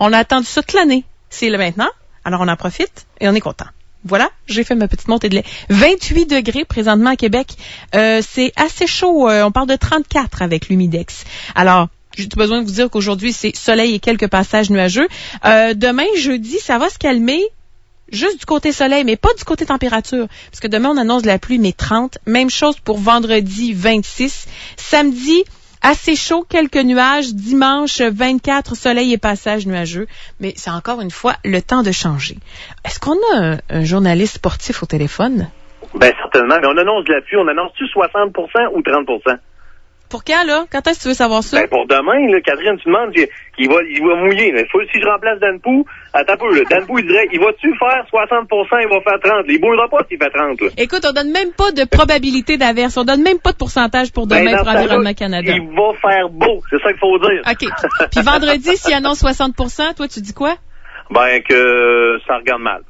On a attendu ça toute l'année. C'est le maintenant. Alors, on en profite et on est content. Voilà, j'ai fait ma petite montée de lait. 28 degrés présentement à Québec. C'est assez chaud. On parle de 34 avec l'humidex. Alors, j'ai besoin de vous dire qu'aujourd'hui, c'est soleil et quelques passages nuageux. Demain, jeudi, ça va se calmer. Juste du côté soleil, mais pas du côté température. Parce que demain, on annonce de la pluie, mais 30. Même chose pour vendredi, 26. Samedi, assez chaud, quelques nuages. Dimanche, 24, soleil et passage nuageux. Mais c'est encore une fois le temps de changer. Est-ce qu'on a un journaliste sportif au téléphone? Ben certainement. Mais on annonce de la pluie. On annonce-tu 60% ou 30%? Pour quand, là? Quand est-ce que tu veux savoir ça? Ben pour demain, là, Catherine, tu demandes qu'il va mouiller. Là. Si je remplace Danpou, attends un peu, là. Danpou, il dirait, il va-tu faire 60%, il va faire 30. Il bougera pas s'il fait 30, là. Écoute, on donne même pas de probabilité d'averse. On donne même pas de pourcentage pour demain pour Environnement Canada. Il va faire beau. C'est ça qu'il faut dire. OK. Puis vendredi, s'il annonce 60%, toi, tu dis quoi? Ben, que ça regarde mal.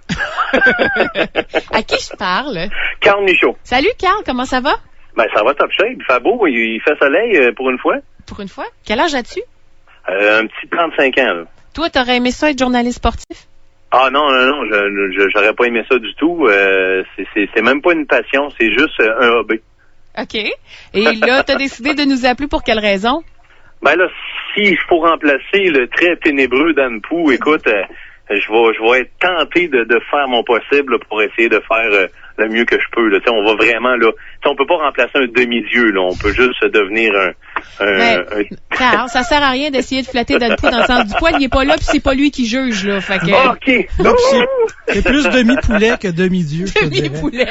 À qui je parle? Carl Michaud. Salut, Carl. Comment ça va? Ben, ça va top shape. Il fait beau. Il fait soleil pour une fois. Pour une fois? Quel âge as-tu? Un petit 35 ans, là. Toi, t'aurais aimé ça être journaliste sportif? Ah non, j'aurais pas aimé ça du tout. C'est même pas une passion, c'est juste un hobby. OK. Et là, t'as décidé de nous appeler pour quelle raison? Ben là, s'il faut remplacer le très ténébreux Danpou, écoute, je vais être tenté de faire mon possible pour essayer de faire le mieux que je peux. Là. On va vraiment là. On peut pas remplacer un demi-dieu, là. On peut juste devenir Car ça sert à rien d'essayer de flatter Danpou dans le sens du poil, il est pas là puis c'est pas lui qui juge, là. Fait que... OK. Là, c'est plus demi-poulet que demi-dieu, je te dirais. Demi-poulet.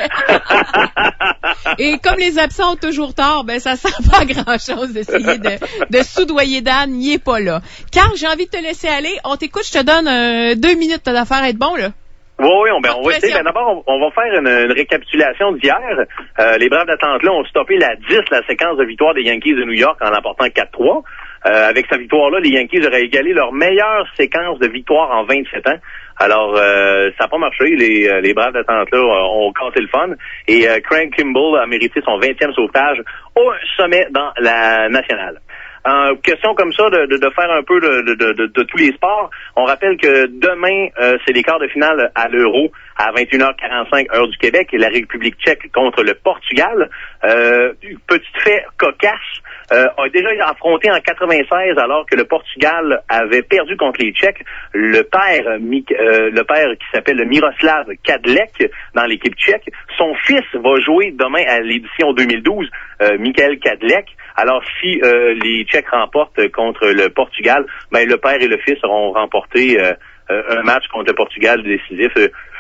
Et comme les absents ont toujours tort, ben ça sert pas à grand-chose d'essayer de soudoyer Dan, il est pas là. Carl, j'ai envie de te laisser aller. On t'écoute, je te donne 2 minutes d'affaires à être bon, là. Oui, on va essayer. Ben, d'abord, on va faire une récapitulation d'hier. Les Braves d'Atlanta ont stoppé la séquence de victoire des Yankees de New York en l'emportant 4-3. Avec cette victoire-là, les Yankees auraient égalé leur meilleure séquence de victoire en 27 ans. Alors, ça n'a pas marché. Les Braves d'Atlanta ont cassé le fun. Et Craig Kimbrel a mérité son 20e sauvetage au sommet dans la nationale. Question comme ça de faire un peu de tous les sports. On rappelle que demain, c'est les quarts de finale à l'Euro à 21h45 heure du Québec et la République tchèque contre le Portugal. Petit fait cocasse, a déjà affronté en 96 alors que le Portugal avait perdu contre les Tchèques. Le père qui s'appelle Miroslav Kadlec dans l'équipe tchèque. Son fils va jouer demain à l'édition 2012, Michael Kadlec. Alors, si les Tchèques remportent contre le Portugal, ben le père et le fils auront remporté un match contre le Portugal décisif.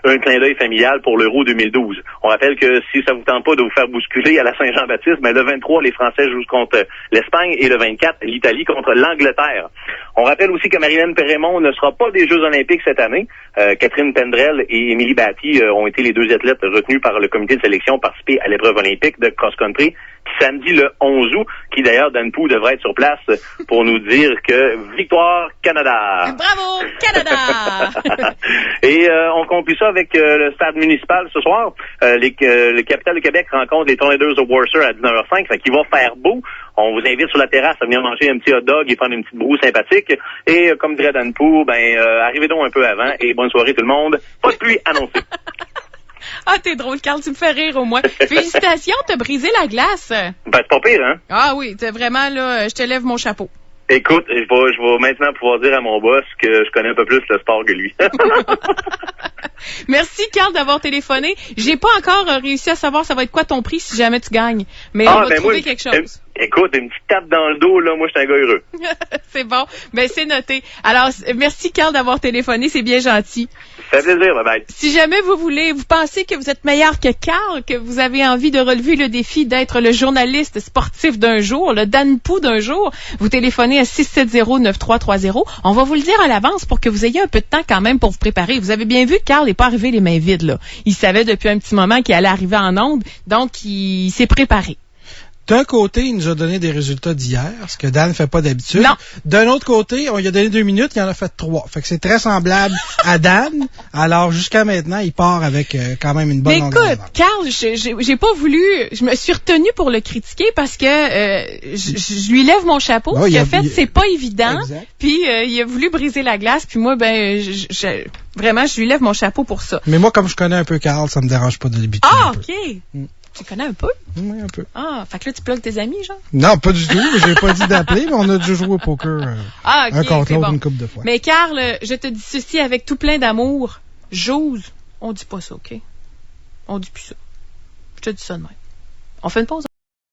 Un clin d'œil familial pour l'Euro 2012. On rappelle que si ça vous tente pas de vous faire bousculer à la Saint-Jean-Baptiste, ben le 23, les Français jouent contre l'Espagne et le 24, l'Italie contre l'Angleterre. On rappelle aussi que Marilyn Perrémont ne sera pas des Jeux olympiques cette année. Catherine Pendrel et Émilie Batty ont été les 2 athlètes retenus par le comité de sélection participer à l'épreuve olympique de cross-country samedi le 11 août, qui d'ailleurs, Danpou devrait être sur place pour nous dire que victoire Canada! Bravo, Canada! Et on conclut ça avec le stade municipal ce soir. Le Capital de Québec rencontre les Tornadoes of Worcester à 19h05, fait qu'il va faire beau. On vous invite sur la terrasse à venir manger un petit hot dog et prendre une petite broue sympathique. Et comme dirait Danpou, arrivez donc un peu avant et bonne soirée tout le monde. Pas de pluie annoncée. Ah, t'es drôle, Carl, tu me fais rire au moins. Félicitations, t'as brisé la glace. Ben, c'est pas pire, hein? Ah oui, t'es vraiment, là, je te lève mon chapeau. Écoute, je vais maintenant pouvoir dire à mon boss que je connais un peu plus le sport que lui. Merci, Carl, d'avoir téléphoné. J'ai pas encore réussi à savoir ça va être quoi ton prix si jamais tu gagnes. Mais on va trouver quelque chose. Écoute, une petite tape dans le dos, là, moi, je suis un gars heureux. C'est bon. Ben, c'est noté. Alors, merci, Carl, d'avoir téléphoné. C'est bien gentil. Ça fait plaisir, bye-bye. Si jamais vous pensez que vous êtes meilleur que Carl, que vous avez envie de relever le défi d'être le journaliste sportif d'un jour, le Danpou d'un jour, vous téléphonez à 670-9330. On va vous le dire à l'avance pour que vous ayez un peu de temps quand même pour vous préparer. Vous avez bien vu que Carl n'est pas arrivé les mains vides, là. Il savait depuis un petit moment qu'il allait arriver en ondes, donc il s'est préparé. D'un côté, il nous a donné des résultats d'hier, ce que Dan ne fait pas d'habitude. Non. D'un autre côté, on lui a donné 2 minutes, il en a fait 3. Fait que c'est très semblable à Dan. Alors, jusqu'à maintenant, il part avec quand même une bonne Mais longueur écoute, d'avance. Carl, j'ai pas voulu, je me suis retenue pour le critiquer parce que je lui lève mon chapeau. Non, Ce qu'il a fait, c'est pas évident. Exact. Puis il a voulu briser la glace. Puis moi, vraiment, je lui lève mon chapeau pour ça. Mais moi, comme je connais un peu Carl, ça me dérange pas de débuter. Ah, un peu. OK. Tu connais un peu? Oui, un peu. Ah, fait que là, tu plugues tes amis, genre? Non, pas du tout. J'ai pas dit d'appeler, mais on a déjà joué au poker Ah, OK. un contre c'est l'autre bon. une couple de fois. Mais Carl, je te dis ceci avec tout plein d'amour. J'ose. On dit pas ça, OK? On dit plus ça. Je te dis ça de même. On fait une pause.